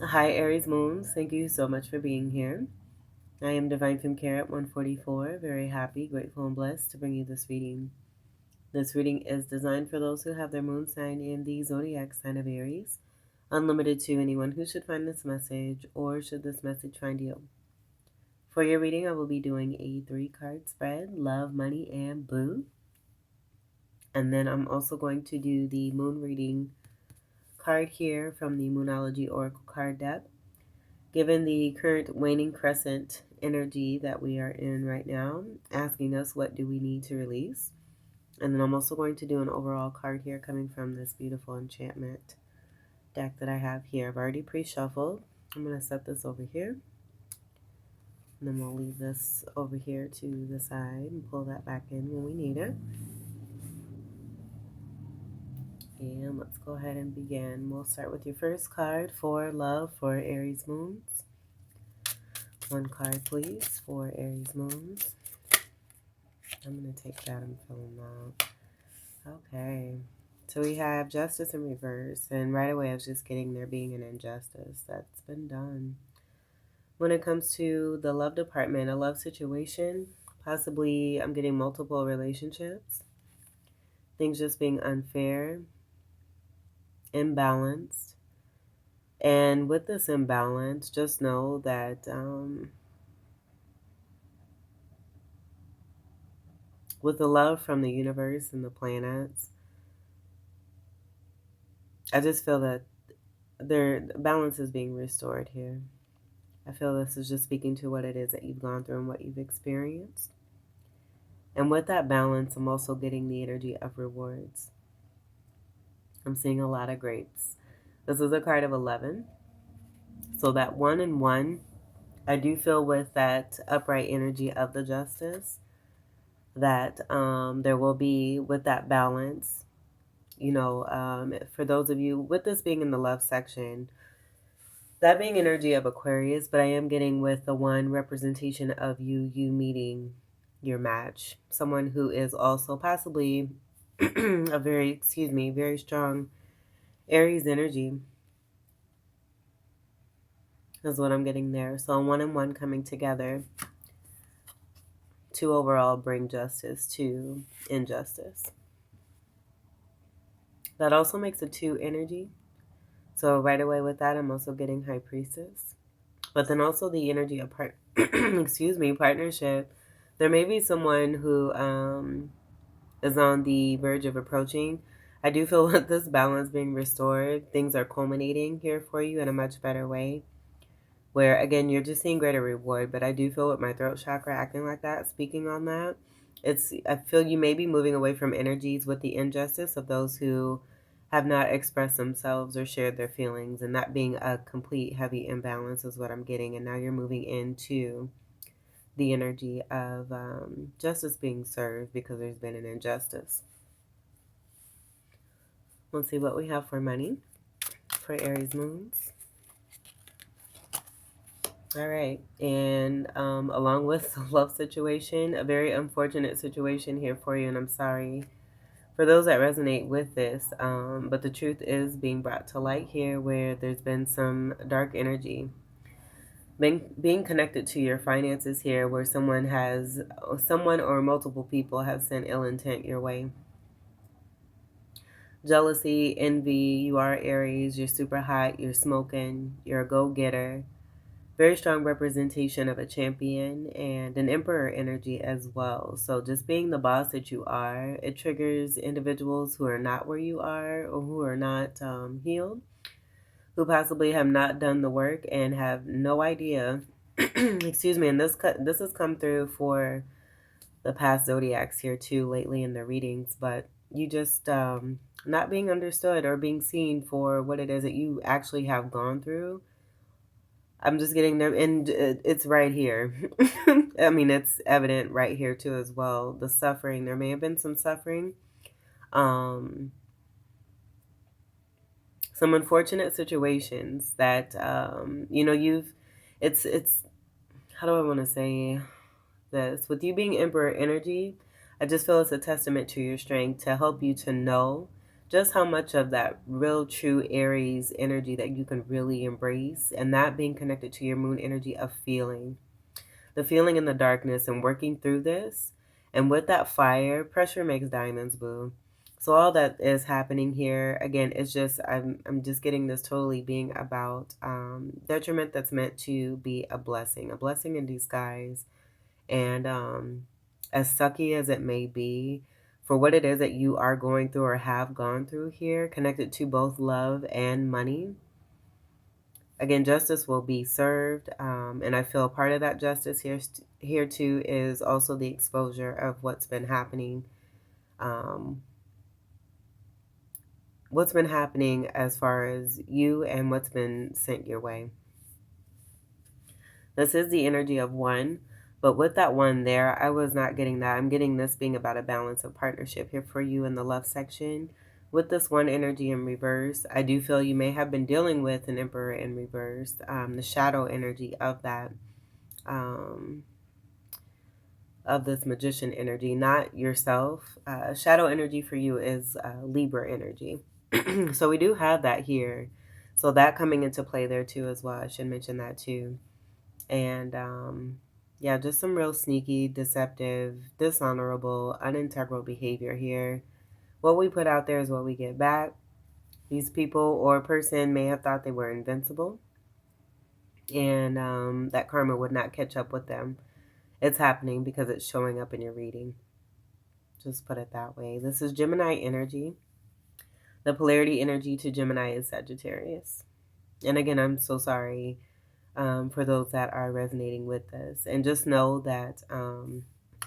Hi, Aries Moons. Thank you so much for being here. I am Divine Femme Care at 144. Very happy, grateful, and blessed to bring you this reading. This reading is designed for those who have their moon sign in the zodiac sign of Aries, unlimited to anyone who should find this message or should this message find you. For your reading, I will be doing a 3-card spread, love, money, and boo. And then I'm also going to do the moon reading card here from the Moonology Oracle card deck. Given the current waning crescent energy that we are in right now, asking us what do we need to release. And then I'm also going to do an overall card here coming from this beautiful enchantment deck that I have here. I've already pre-shuffled. I'm going to set this over here. And then we'll leave this over here to the side and pull that back in when we need it. And let's go ahead and begin. We'll start with your first card for love for Aries Moons. One card, please, for Aries Moons. I'm going to take that and fill them out. Okay. So we have justice in reverse. And right away I was just getting there being an injustice. That's been done. When it comes to the love department, a love situation, possibly I'm getting multiple relationships. Things just being unfair, imbalanced. And with this imbalance, just know that with the love from the universe and the planets, I just feel that their balance is being restored here. I feel this is just speaking to what it is that you've gone through and what you've experienced. And with that balance, I'm also getting the energy of rewards. I'm seeing a lot of grapes. This is a card of 11. So that 1 and 1, I do feel with that upright energy of the justice that there will be, with that balance, for those of you, with this being in the love section, that being energy of Aquarius, but I am getting with the 1 representation of you meeting your match. Someone who is also possibly a very strong Aries energy is what I'm getting there. So 1 and 1 coming together to overall bring justice to injustice. That also makes a 2 energy. So right away with that, I'm also getting High Priestess. But then also the energy of partnership. There may be someone who is on the verge of approaching. I do feel with this balance being restored, things are culminating here for you in a much better way. Where, again, you're just seeing greater reward. But I do feel with my throat chakra acting like that, speaking on that, I feel you may be moving away from energies with the injustice of those who have not expressed themselves or shared their feelings, and that being a complete heavy imbalance is what I'm getting. And now you're moving into the energy of justice being served because there's been an injustice. Let's see what we have for money for Aries Moons. All right. And along with the love situation, a very unfortunate situation here for you, and I'm sorry for those that resonate with this, but the truth is being brought to light here, where there's been some dark energy being connected to your finances here, where someone or multiple people have sent ill intent your way. Jealousy, envy. You are Aries, you're super hot, you're smoking, you're a go-getter. Very strong representation of a champion and an emperor energy as well. So just being the boss that you are, it triggers individuals who are not where you are, or who are not healed, who possibly have not done the work and have no idea. Excuse me. And this has come through for the past zodiacs here too lately in the readings, but you just not being understood or being seen for what it is that you actually have gone through. I'm just getting there, and it's right here. I mean, it's evident right here too as well. The suffering, there may have been some suffering, some unfortunate situations that it's how do I want to say this? With you being Emperor energy, I just feel it's a testament to your strength to help you to know just how much of that real true Aries energy that you can really embrace, and that being connected to your moon energy of feeling. The feeling in the darkness and working through this. And with that fire, pressure makes diamonds, boo. So all that is happening here, again, it's just I'm just getting this totally being about detriment that's meant to be a blessing in disguise. And as sucky as it may be, for what it is that you are going through or have gone through here, connected to both love and money, again, justice will be served. And I feel part of that justice here too is also the exposure of what's been happening. Um, what's been happening as far as you and what's been sent your way. This is the energy of one, but with that one there, I was not getting that. I'm getting this being about a balance of partnership here for you in the love section. With this one energy in reverse, I do feel you may have been dealing with an emperor in reverse, the shadow energy of that, um, of this magician energy, not yourself. Shadow energy for you is Libra energy. So we do have that here. So that coming into play there too as well. I should mention that too. And yeah, just some real sneaky, deceptive, dishonorable, unintegral behavior here. What we put out there is what we get back. These people or person may have thought they were invincible, and that karma would not catch up with them. It's happening because it's showing up in your reading. Just put it that way. This is Gemini energy. The polarity energy to Gemini is Sagittarius. And again, I'm so sorry for those that are resonating with this. And just know that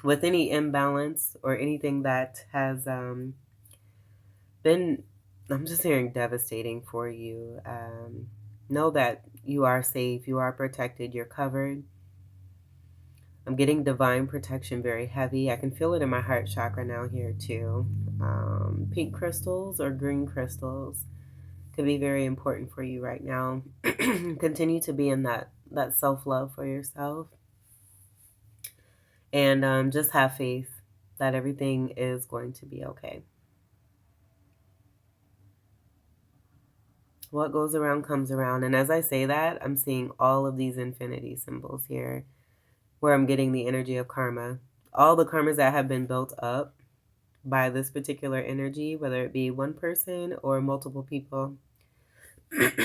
with any imbalance or anything that has been, I'm just hearing devastating for you, know that you are safe, you are protected, you're covered. I'm getting divine protection very heavy. I can feel it in my heart chakra now here too. Pink crystals or green crystals could be very important for you right now. Continue to be in that self-love for yourself. And just have faith that everything is going to be okay. What goes around comes around. And as I say that, I'm seeing all of these infinity symbols here where I'm getting the energy of karma. All the karmas that have been built up by this particular energy, whether it be one person or multiple people.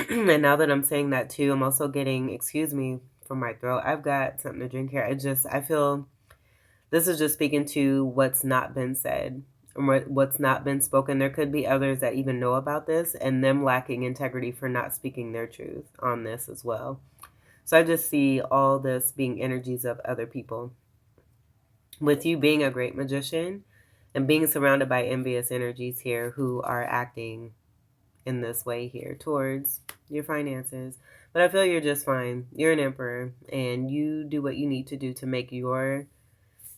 And now that I'm saying that too, I'm also getting, excuse me for my throat, I've got something to drink here. I feel this is just speaking to what's not been said, what's not been spoken. There could be others that even know about this and them lacking integrity for not speaking their truth on this as well. So I just see all this being energies of other people. With you being a great magician and being surrounded by envious energies here who are acting in this way here towards your finances. But I feel you're just fine. You're an emperor and you do what you need to do to make your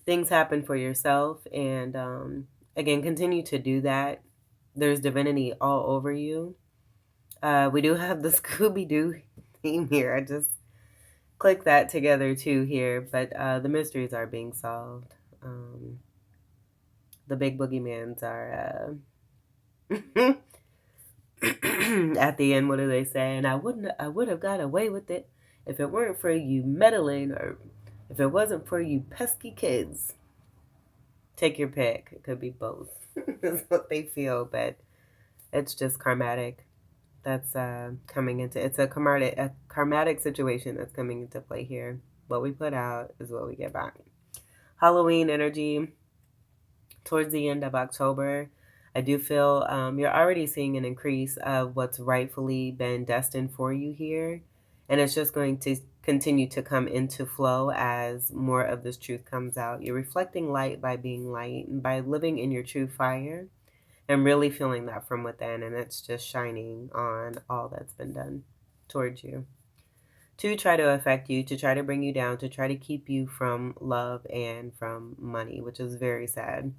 things happen for yourself. And again, continue to do that. There's divinity all over you. We do have the Scooby-Doo theme here. I just clicked that together too here. But the mysteries are being solved. The big boogeymans are... at the end, what do they say? And I would have got away with it if it weren't for you meddling, or if it wasn't for you pesky kids. Take your pick. It could be both. That's what they feel, but it's just karmatic. That's coming into, it's a karmatic situation that's coming into play here. What we put out is what we get back. Halloween energy towards the end of October. I do feel you're already seeing an increase of what's rightfully been destined for you here. And it's just going to continue to come into flow as more of this truth comes out. You're reflecting light by being light and by living in your true fire and really feeling that from within. And it's just shining on all that's been done towards you to try to affect you, to try to bring you down, to try to keep you from love and from money, which is very sad.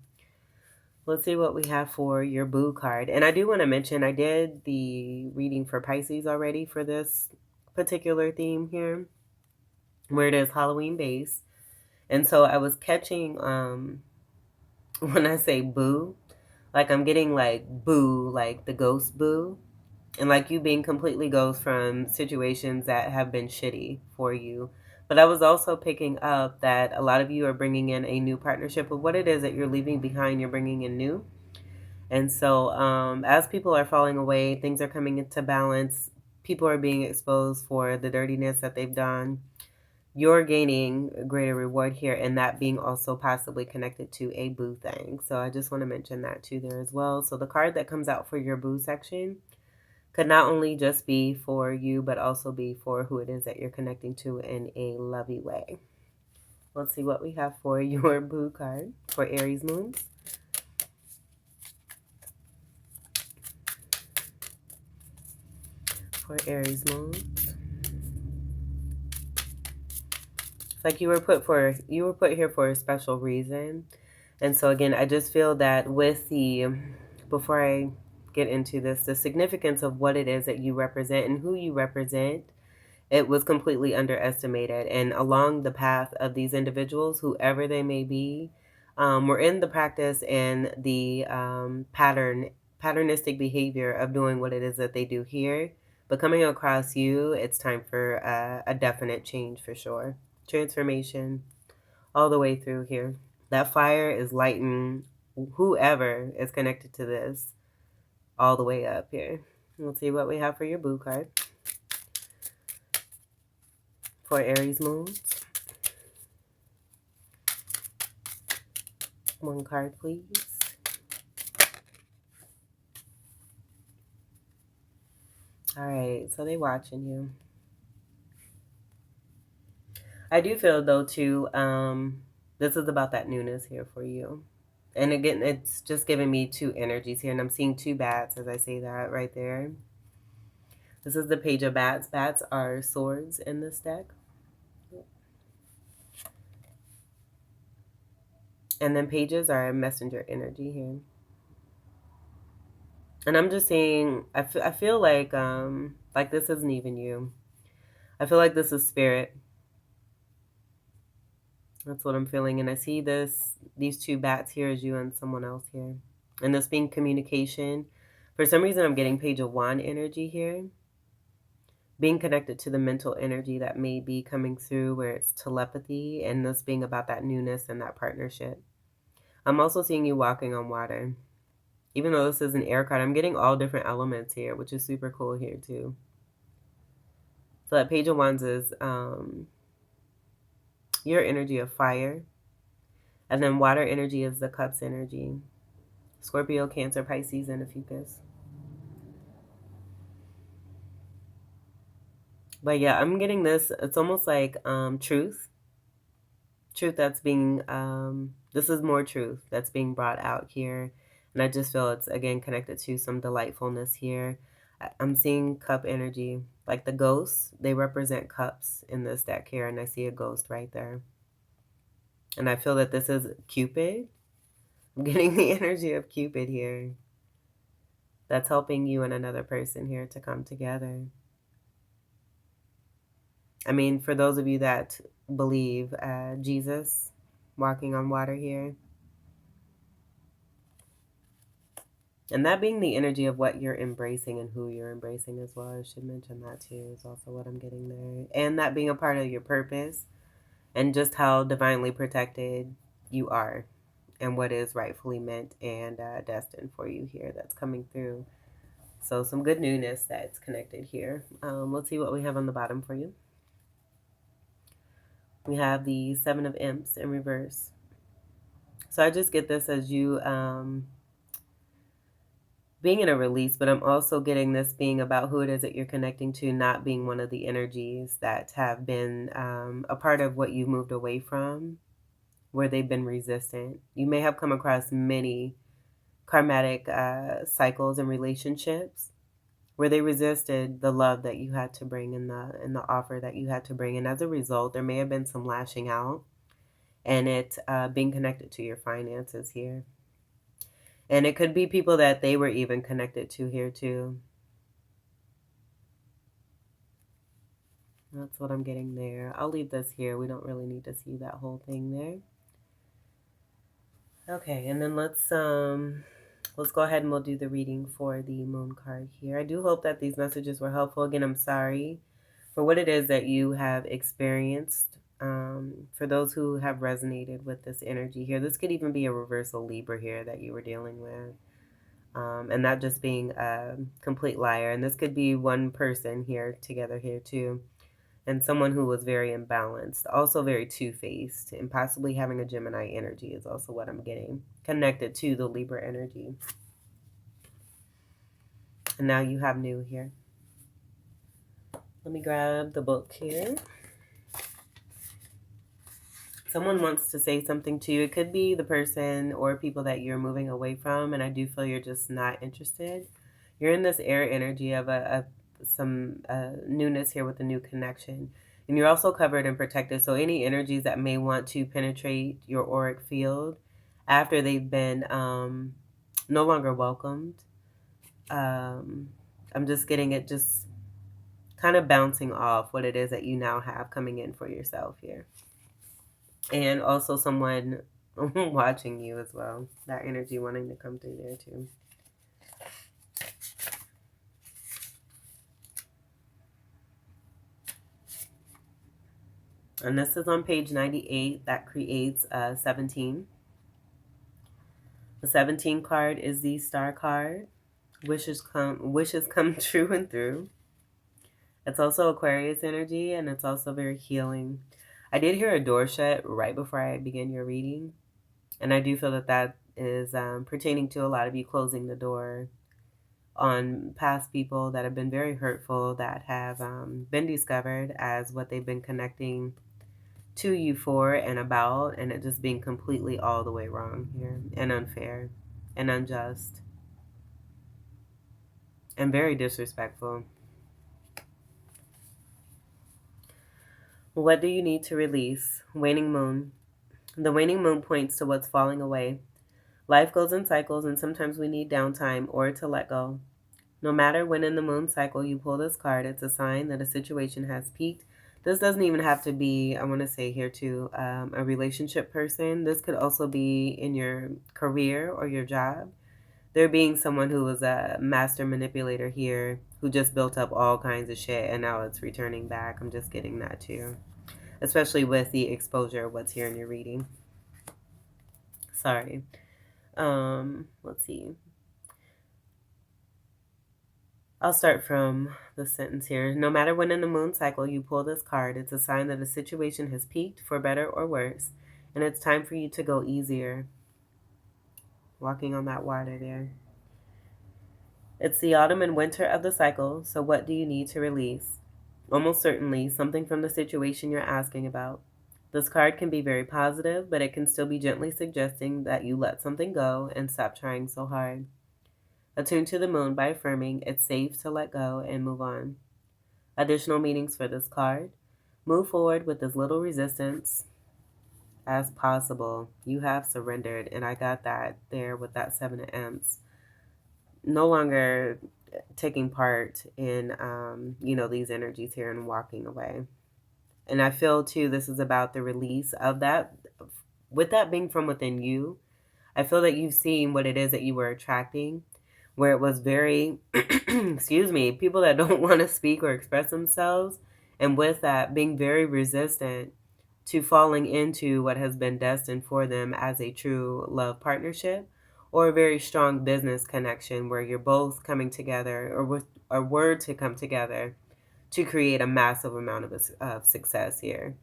Let's see what we have for your boo card. And I do want to mention, I did the reading for Pisces already for this particular theme here, where it is Halloween based. And so I was catching, when I say boo, Like I'm getting like boo, like the ghost boo. And like you being completely ghost from situations that have been shitty for you. But I was also picking up that a lot of you are bringing in a new partnership of what it is that you're leaving behind, you're bringing in new. And so as people are falling away, things are coming into balance. People are being exposed for the dirtiness that they've done. You're gaining a greater reward here, and that being also possibly connected to a boo thing. So I just want to mention that too there as well. So the card that comes out for your boo section could not only just be for you, but also be for who it is that you're connecting to in a lovey way. Let's see what we have for your boo card for Aries moons. For Aries moons. It's like you were put here for a special reason. And so again, I just feel that with the, before I get into this, the significance of what it is that you represent and who you represent, it was completely underestimated. And along the path of these individuals, whoever they may be, we're in the practice and the patternistic behavior of doing what it is that they do here. But coming across you, it's time for a definite change for sure. Transformation all the way through here. That fire is lighting whoever is connected to this all the way up here. Let's see what we have for your boo card. For Aries moons. One card, please. All right, so they watching you. I do feel though too, this is about that newness here for you. And again, it's just giving me two energies here, and I'm seeing two bats as I say that right there. This is the Page of Bats. Bats are swords in this deck. And then pages are messenger energy here. And I'm just saying, I feel like this isn't even you. I feel like this is spirit. That's what I'm feeling. And I see these two bats here as you and someone else here. And this being communication. For some reason, I'm getting Page of Wand energy here. Being connected to the mental energy that may be coming through where it's telepathy, and this being about that newness and that partnership. I'm also seeing you walking on water. Even though this is an air card, I'm getting all different elements here, which is super cool here too. So that Page of Wands is your energy of fire. And then water energy is the Cups energy. Scorpio, Cancer, Pisces, and a Fucus. But yeah, I'm getting this. It's almost like truth. Truth that's being, this is more truth that's being brought out here. And I just feel it's, again, connected to some delightfulness here. I'm seeing cup energy. Like the ghosts, they represent cups in this deck here. And I see a ghost right there. And I feel that this is Cupid. I'm getting the energy of Cupid here. That's helping you and another person here to come together. I mean, for those of you that believe Jesus walking on water here. And that being the energy of what you're embracing and who you're embracing as well. I should mention that too is also what I'm getting there. And that being a part of your purpose and just how divinely protected you are and what is rightfully meant and destined for you here that's coming through. So some good newness that's connected here. Let's see what we have on the bottom for you. We have the Seven of Imps in reverse. So I just get this as you being in a release, but I'm also getting this being about who it is that you're connecting to, not being one of the energies that have been a part of what you've moved away from, where they've been resistant. You may have come across many karmatic cycles and relationships where they resisted the love that you had to bring and the offer that you had to bring. And as a result, there may have been some lashing out and it being connected to your finances here. And it could be people that they were even connected to here too. That's what I'm getting there. I'll leave this here. We don't really need to see that whole thing there. Okay, and then let's Let's go ahead and we'll do the reading for the moon card here. I do hope that these messages were helpful. Again, I'm sorry for what it is that you have experienced. For those who have resonated with this energy here, this could even be a reversal Libra here that you were dealing with. And not just being a complete liar. And this could be one person here together here too. And someone who was very imbalanced, also very two-faced, and possibly having a Gemini energy is also what I'm getting, connected to the Libra energy. And now you have new here. Let me grab the book here. Someone wants to say something to you. It could be the person or people that you're moving away from, and I do feel you're just not interested. You're in this air energy of some newness here with a new connection. And you're also covered and protected. So any energies that may want to penetrate your auric field after they've been no longer welcomed, I'm just getting it just kind of bouncing off what it is that you now have coming in for yourself here. And also someone watching you as well. That energy wanting to come through there too. And this is on page 98. That creates 17. The 17 card is the star card. Wishes come true and through. It's also Aquarius energy, and it's also very healing. I did hear a door shut right before I began your reading. And I do feel that that is pertaining to a lot of you closing the door on past people that have been very hurtful, that have been discovered as what they've been connecting to you for and about, and it just being completely all the way wrong here, and unfair, and unjust, and very disrespectful. What do you need to release? Waning moon. The waning moon points to what's falling away. Life goes in cycles, and sometimes we need downtime or to let go. No matter when in the moon cycle you pull this card, it's a sign that a situation has peaked. This doesn't even have to be, I want to say here too, a relationship person. This could also be in your career or your job. There being someone who was a master manipulator here who just built up all kinds of shit and now it's returning back. I'm just getting that too. Especially with the exposure of what's here in your reading. Sorry. Let's see. I'll start from the sentence here. No matter when in the moon cycle you pull this card, it's a sign that a situation has peaked for better or worse, and it's time for you to go easier. Walking on that water there. It's the autumn and winter of the cycle, so what do you need to release? Almost certainly something from the situation you're asking about. This card can be very positive, but it can still be gently suggesting that you let something go and stop trying so hard. Attune to the moon by affirming it's safe to let go and move on. Additional meanings for this card. Move forward with as little resistance as possible. You have surrendered, and I got that there with that 7 of M's. No longer taking part in, these energies here and walking away. And I feel, too, this is about the release of that. With that being from within you, I feel that you've seen what it is that you were attracting, where it was very, people that don't want to speak or express themselves. And with that, being very resistant to falling into what has been destined for them as a true love partnership or a very strong business connection where you're both coming together or were to come together to create a massive amount of success here.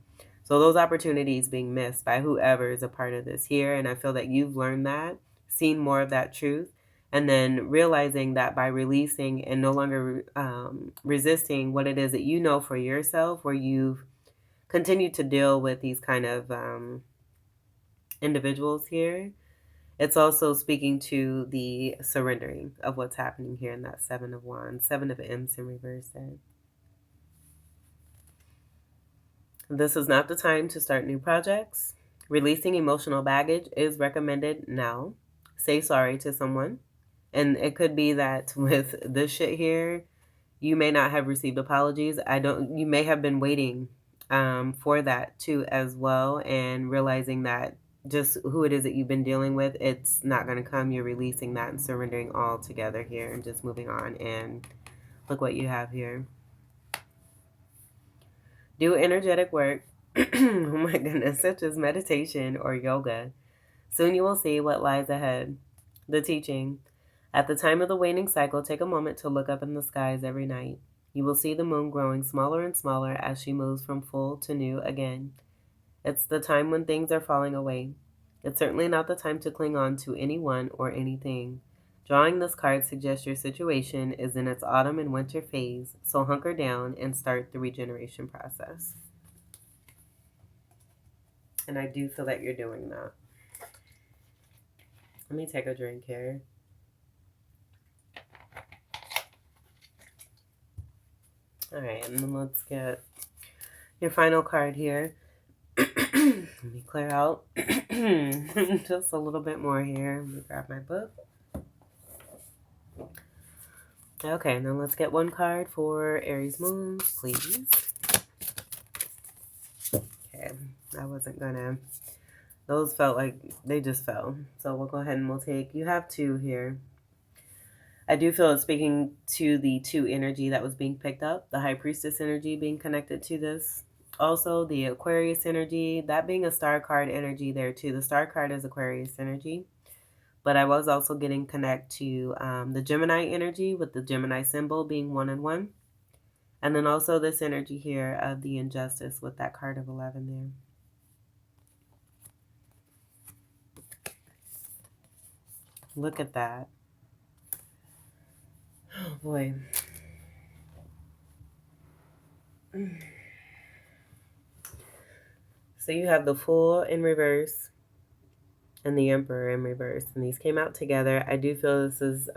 So those opportunities being missed by whoever is a part of this here. And I feel that you've learned that, seen more of that truth, and then realizing that by releasing and no longer resisting what it is that you know for yourself, where you've continued to deal with these kind of individuals here, it's also speaking to the surrendering of what's happening here in that 7 of Wands, 7 of M's in reverse there. This is not the time to start new projects. Releasing emotional baggage is recommended now. Say sorry to someone. And it could be that with this shit here, you may not have received apologies. You may have been waiting for that too as well, and realizing that just who it is that you've been dealing with, it's not going to come. You're releasing that and surrendering all together here and just moving on. And look what you have here. Do energetic work. Oh my goodness, such as meditation or yoga. Soon you will see what lies ahead. The teaching. At the time of the waning cycle, take a moment to look up in the skies every night. You will see the moon growing smaller and smaller as she moves from full to new again. It's the time when things are falling away. It's certainly not the time to cling on to anyone or anything. Drawing this card suggests your situation is in its autumn and winter phase, so hunker down and start the regeneration process. And I do feel that you're doing that. Let me take a drink here. All right, and then let's get your final card here. Let me clear out just a little bit more here. Let me grab my book. Okay, now let's get one card for Aries moons, please. Okay, I wasn't gonna. Those felt like they just fell. So we'll go ahead and we'll take. You have two here. I do feel it's speaking to the two energy that was being picked up, the High Priestess energy being connected to this. Also, the Aquarius energy, that being a star card energy there too. The star card is Aquarius energy. But I was also getting connect to the Gemini energy with the Gemini symbol being 1 and 1. And then also this energy here of the injustice with that card of 11 there. Look at that. Oh boy. So you have the Fool in reverse and the Emperor in reverse. And these came out together. I do feel this is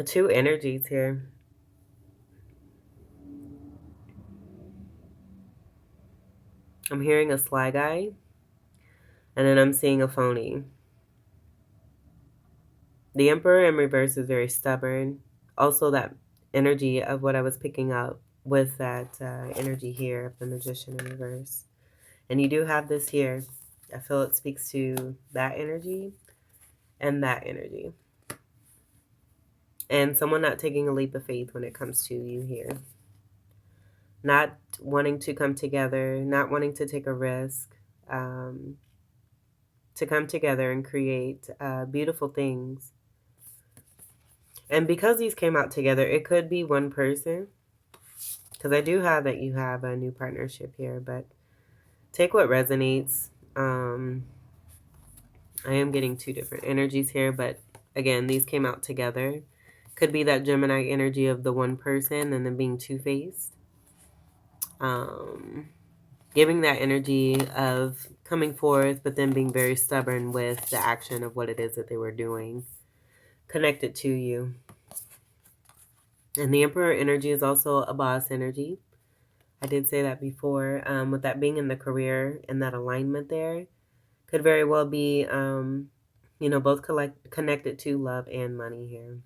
two energies here. I'm hearing a sly guy. And then I'm seeing a phony. The Emperor in reverse is very stubborn. Also that energy of what I was picking up with that energy here of the Magician in reverse. And you do have this here. I feel it speaks to that energy and that energy. And someone not taking a leap of faith when it comes to you here. Not wanting to come together, not wanting to take a risk, to come together and create beautiful things. And because these came out together, it could be one person. Because I do have that you have a new partnership here, but take what resonates. I am getting two different energies here, but again, these came out together. Could be that Gemini energy of the one person and then being two-faced. Giving that energy of coming forth, but then being very stubborn with the action of what it is that they were doing. Connected to you. And the Emperor energy is also a boss energy. I did say that before. With that being in the career and that alignment there, could very well be, both connected to love and money here.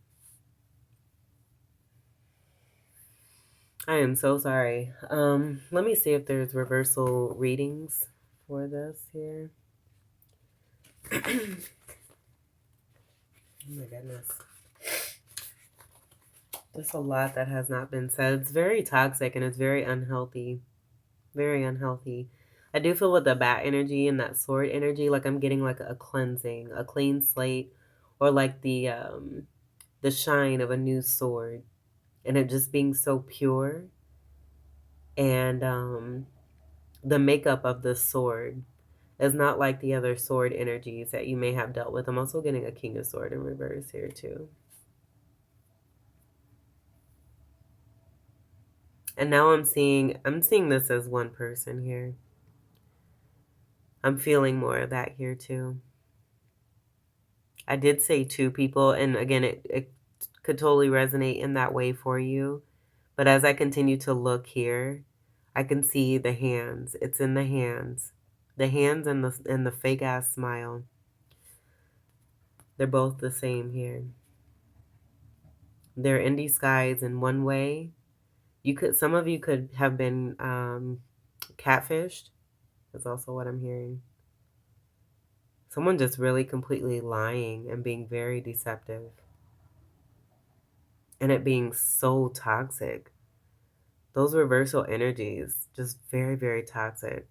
I am so sorry. Let me see if there's reversal readings for this here. Oh my goodness. There's a lot that has not been said. It's very toxic and it's very unhealthy. Very unhealthy. I do feel with the bat energy and that sword energy, like I'm getting like a cleansing, a clean slate, or like the shine of a new sword, and it just being so pure. And the makeup of the sword is not like the other sword energies that you may have dealt with. I'm also getting a King of Sword in reverse here too. And now I'm seeing this as one person here. I'm feeling more of that here too. I did say two people, and again, it could totally resonate in that way for you. But as I continue to look here, I can see the hands. It's in the hands. The hands and the fake ass smile. They're both the same here. They're in disguise in one way. Some of you could have been catfished. is also what I'm hearing. Someone just really completely lying and being very deceptive. And it being so toxic. Those reversal energies, just very, very toxic.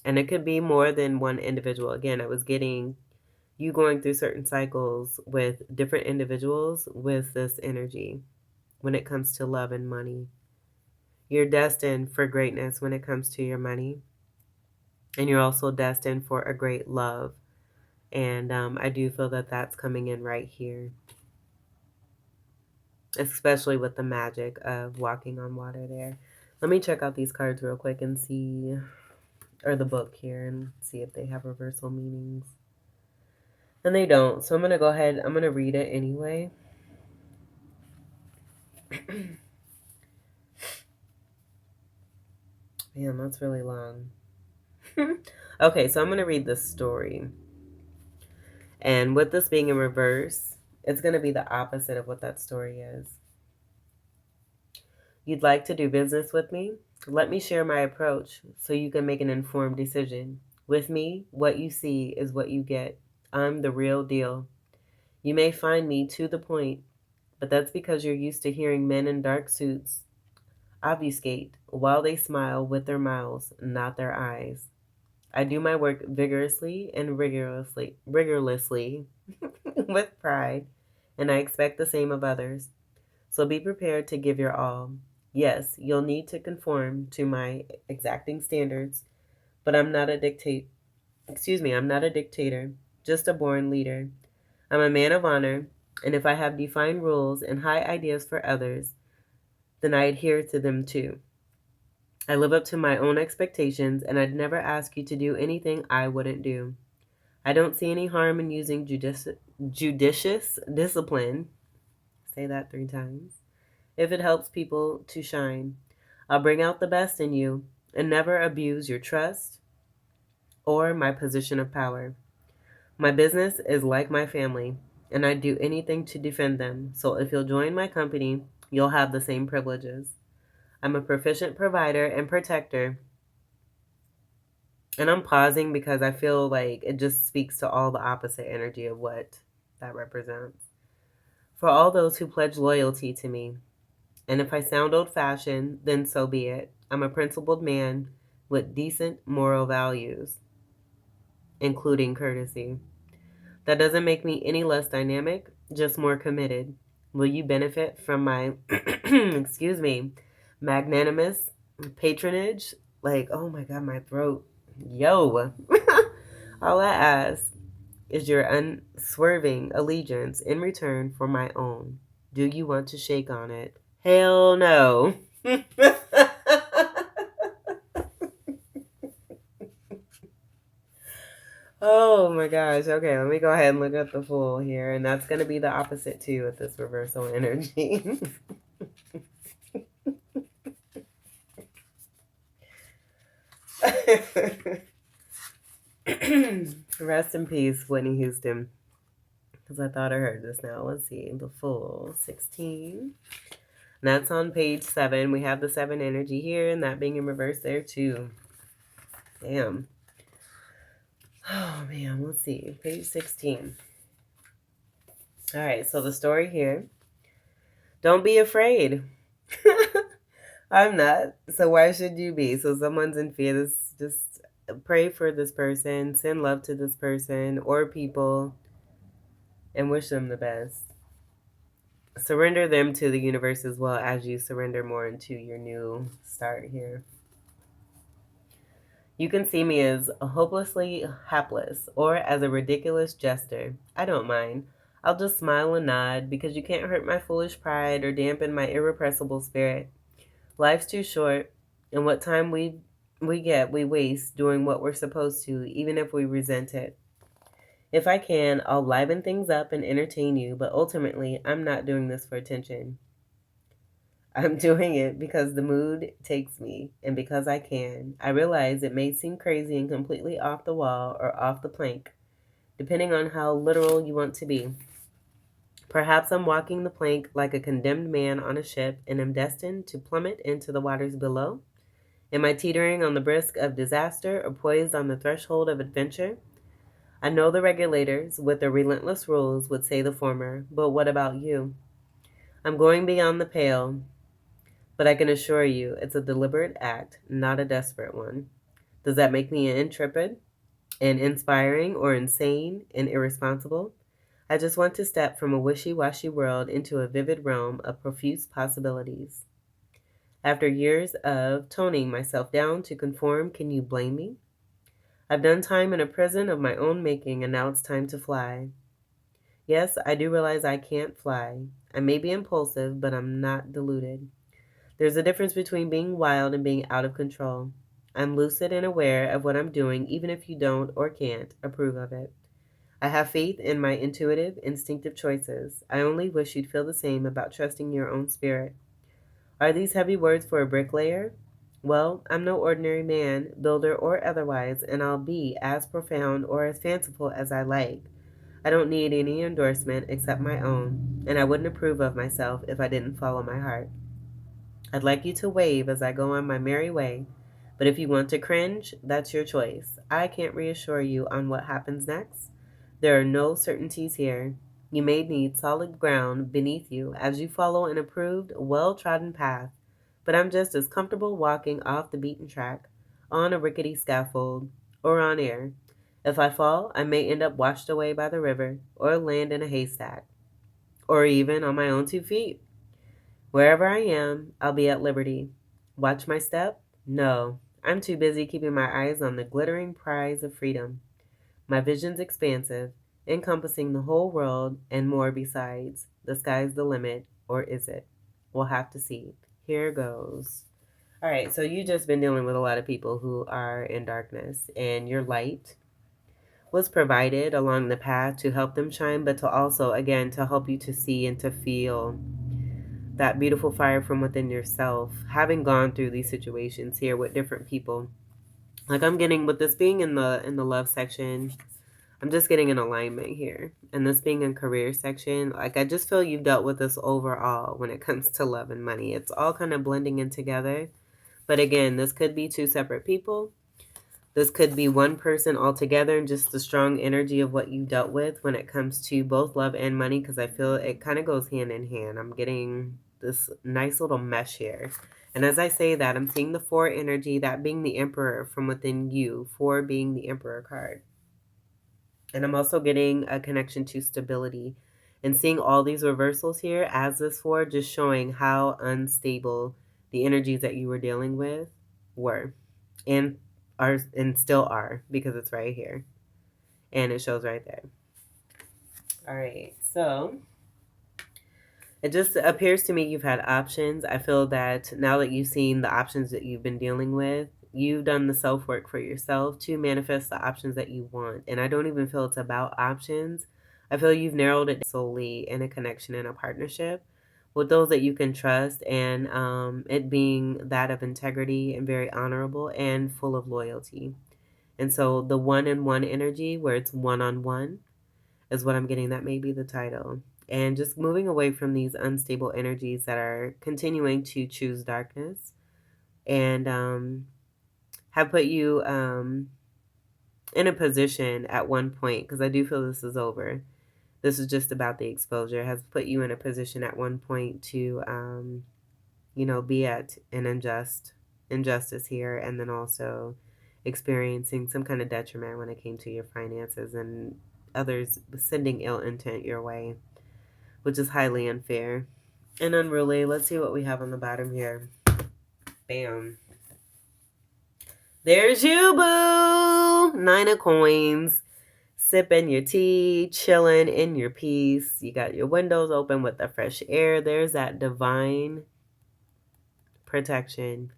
And it could be more than one individual. Again, I was getting you going through certain cycles with different individuals with this energy when it comes to love and money. You're destined for greatness when it comes to your money. And you're also destined for a great love. And I do feel that that's coming in right here, especially with the magic of walking on water there. Let me check out these cards real quick and see, or the book here, and see if they have reversal meanings. And they don't. So I'm going to go ahead. I'm going to read it anyway. Man, that's really long. Okay, so I'm going to read this story. And with this being in reverse, it's going to be the opposite of what that story is. You'd like to do business with me? Let me share my approach so you can make an informed decision. With me, what you see is what you get. I'm the real deal. You may find me to the point, but that's because you're used to hearing men in dark suits obfuscate while they smile with their mouths, not their eyes. I do my work vigorously and rigorously with pride, and I expect the same of others. So be prepared to give your all. Yes, you'll need to conform to my exacting standards, but I'm not a I'm not a dictator, just a born leader. I'm a man of honor, and if I have defined rules and high ideas for others, then I adhere to them too. I live up to my own expectations, and I'd never ask you to do anything I wouldn't do. I don't see any harm in using judicious discipline. Say that 3 times. If it helps people to shine, I'll bring out the best in you and never abuse your trust or my position of power. My business is like my family, and I'd do anything to defend them. So if you'll join my company, you'll have the same privileges. I'm a proficient provider and protector. And I'm pausing because I feel like it just speaks to all the opposite energy of what that represents. For all those who pledge loyalty to me, and if I sound old fashioned, then so be it. I'm a principled man with decent moral values, including courtesy. That doesn't make me any less dynamic, just more committed. Will you benefit from my, excuse me, magnanimous patronage? Like, oh my God, my throat. Yo. All I ask is your unswerving allegiance in return for my own. Do you want to shake on it? Hell no. Oh my gosh. Okay, let me go ahead and look at the Fool here. And that's going to be the opposite too with this reversal energy. Rest in peace, Whitney Houston. Because I thought I heard this now. Let's see. The Fool, 16. And that's on page 7. We have the 7 energy here, and that being in reverse there too. Damn. Oh man, let's see. Page 16. All right, so the story here. Don't be afraid. I'm not. So why should you be? So someone's in fear. Just pray for this person, send love to this person or people, and wish them the best. Surrender them to the universe as well as you surrender more into your new start here. You can see me as hopelessly hapless or as a ridiculous jester. I don't mind. I'll just smile and nod because you can't hurt my foolish pride or dampen my irrepressible spirit. Life's too short, and what time we waste doing what we're supposed to, even if we resent it. If I can, I'll liven things up and entertain you, but ultimately, I'm not doing this for attention. I'm doing it because the mood takes me, and because I can. I realize it may seem crazy and completely off the wall or off the plank, depending on how literal you want to be. Perhaps I'm walking the plank like a condemned man on a ship and am destined to plummet into the waters below. Am I teetering on the brink of disaster or poised on the threshold of adventure? I know the regulators, with their relentless rules, would say the former, but what about you? I'm going beyond the pale, but I can assure you it's a deliberate act, not a desperate one. Does that make me intrepid and inspiring or insane and irresponsible? I just want to step from a wishy-washy world into a vivid realm of profuse possibilities. After years of toning myself down to conform, can you blame me? I've done time in a prison of my own making, and now it's time to fly. Yes, I do realize I can't fly. I may be impulsive, but I'm not deluded. There's a difference between being wild and being out of control. I'm lucid and aware of what I'm doing, even if you don't or can't approve of it. I have faith in my intuitive, instinctive choices. I only wish you'd feel the same about trusting your own spirit. Are these heavy words for a bricklayer? Well, I'm no ordinary man, builder or otherwise, and I'll be as profound or as fanciful as I like. I don't need any endorsement except my own, and I wouldn't approve of myself if I didn't follow my heart. I'd like you to wave as I go on my merry way, but if you want to cringe, that's your choice. I can't reassure you on what happens next. There are no certainties here. You may need solid ground beneath you as you follow an approved, well-trodden path, but I'm just as comfortable walking off the beaten track, on a rickety scaffold, or on air. If I fall, I may end up washed away by the river, or land in a haystack, or even on my own 2 feet. Wherever I am, I'll be at liberty. Watch my step? No, I'm too busy keeping my eyes on the glittering prize of freedom. My vision's expansive, encompassing the whole world and more besides. The sky's the limit, or is it? We'll have to see. Here goes. All right, so you've just been dealing with a lot of people who are in darkness, and your light was provided along the path to help them shine, but to also, again, to help you to see and to feel that beautiful fire from within yourself. Having gone through these situations here with different people, like I'm getting with this being in the love section, I'm just getting an alignment here. And this being in career section, like I just feel you've dealt with this overall when it comes to love and money. It's all kind of blending in together. But again, this could be two separate people. This could be one person altogether, and just the strong energy of what you dealt with when it comes to both love and money, because I feel it kind of goes hand in hand. I'm getting this nice little mesh here. And as I say that, I'm seeing the four energy, that being the emperor from within you, four being the emperor card. And I'm also getting a connection to stability and seeing all these reversals here as this four, just showing how unstable the energies that you were dealing with were and are and still are, because it's right here and it shows right there. All right, so it just appears to me you've had options. I feel that now that you've seen the options that you've been dealing with, you've done the self work for yourself to manifest the options that you want. And I don't even feel it's about options. I feel you've narrowed it solely in a connection and a partnership with those that you can trust, and it being that of integrity and very honorable and full of loyalty. And so the one and one energy, where it's one on one, is what I'm getting. That may be the title. And just moving away from these unstable energies that are continuing to choose darkness and have put you in a position at one point, because I do feel this is over. This is just about the exposure, has put you in a position at one point to, be at an injustice here, and then also experiencing some kind of detriment when it came to your finances and others sending ill intent your way, which is highly unfair and unruly. Let's see what we have on the bottom here. Bam. There's you, boo! 9 of coins. Sipping your tea, chilling in your peace. You got your windows open with the fresh air. There's that divine protection.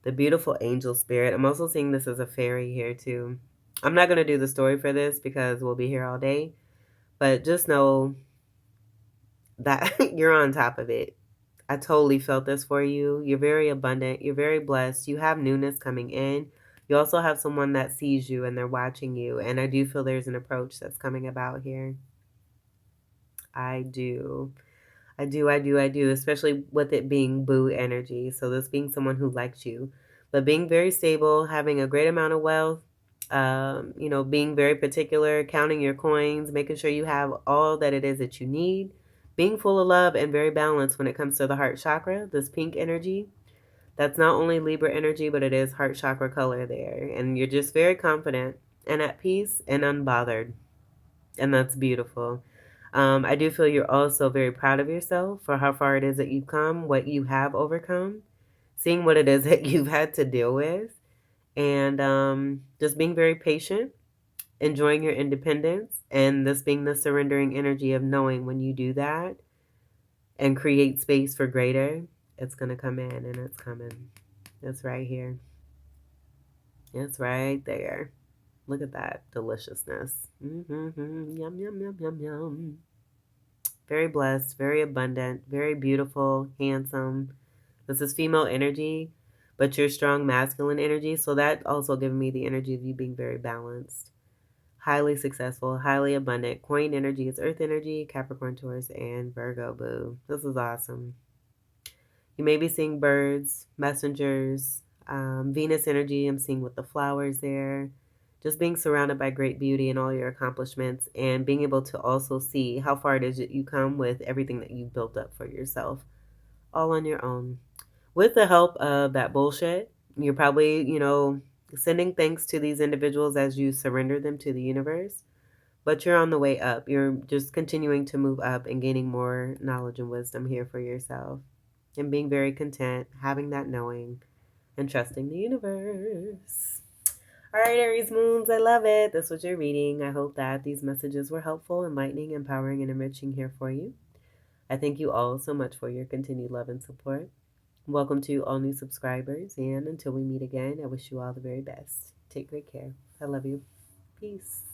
The beautiful angel spirit. I'm also seeing this as a fairy here too. I'm not going to do the story for this because we'll be here all day. But just know that you're on top of it. I totally felt this for you. You're very abundant. You're very blessed. You have newness coming in. You also have someone that sees you and they're watching you. And I do feel there's an approach that's coming about here. I do. I do. Especially with it being boo energy. So this being someone who likes you. But being very stable, having a great amount of wealth, being very particular, counting your coins, making sure you have all that it is that you need, being full of love and very balanced when it comes to the heart chakra, this pink energy. That's not only Libra energy, but it is heart chakra color there. And you're just very confident and at peace and unbothered. And that's beautiful. I do feel you're also very proud of yourself for how far it is that you've come, what you have overcome, seeing what it is that you've had to deal with, and just being very patient, enjoying your independence, and this being the surrendering energy of knowing when you do that and create space for greater, it's going to come in and it's coming. It's right here. It's right there. Look at that deliciousness. Yum, yum, yum, yum, yum. Very blessed, very abundant, very beautiful, handsome. This is female energy, but you're strong masculine energy. So that also giving me the energy of you being very balanced, highly successful, highly abundant. Coin energy is earth energy, Capricorn, Taurus, and Virgo, boo. This is awesome. You may be seeing birds, messengers, Venus energy. I'm seeing with the flowers there. Just being surrounded by great beauty and all your accomplishments, and being able to also see how far it is that you come with everything that you've built up for yourself, all on your own. With the help of that bullshit, you're probably, sending thanks to these individuals as you surrender them to the universe. But you're on the way up. You're just continuing to move up and gaining more knowledge and wisdom here for yourself. And being very content, having that knowing, and trusting the universe. All right, Aries Moons, I love it. That's what you're reading. I hope that these messages were helpful, enlightening, empowering, and enriching here for you. I thank you all so much for your continued love and support. Welcome to all new subscribers, and until we meet again, I wish you all the very best. Take great care. I love you. Peace.